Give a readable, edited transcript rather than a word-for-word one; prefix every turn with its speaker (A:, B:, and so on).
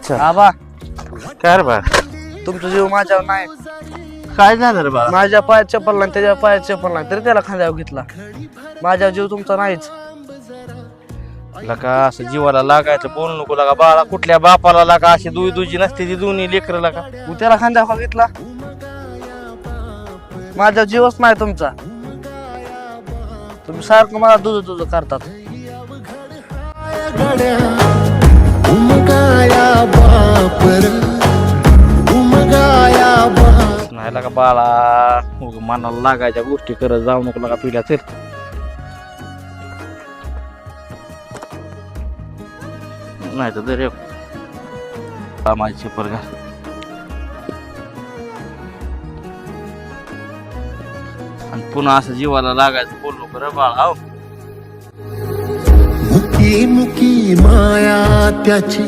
A: अच्छा
B: आबा
A: काय रे बा
B: तुमचा जीव माझ्यावर नाही.
A: काय झालं रे बा
B: माझ्या पायात चप्पल नाही, त्याच्या पायात चप्पल नाही, तरी त्याला खांद्यावर घेतला. माझ्या जीव तुमचा नाहीच.
A: लका असं जीवाला लागायचं बोल नको लका बाळा कुठल्या बापाला लागा अशी दुजी नसते ती दोन्ही लेकर लका
B: मग त्याला खांद्यावर घेतला. माझा जीवच नाही तुमचा. तुम्ही सारखं मला तुझं करतात.
A: नाही लका बाळा मनाला लागायच्या गोष्टी करत जाऊ नको लका पिल्या चल नाही तर दर माझी चप्पल घाल आणि पुन्हा असं जीवाला लागायचं बोल नको रे बाळा हो
C: मुकी मुकी माया त्याची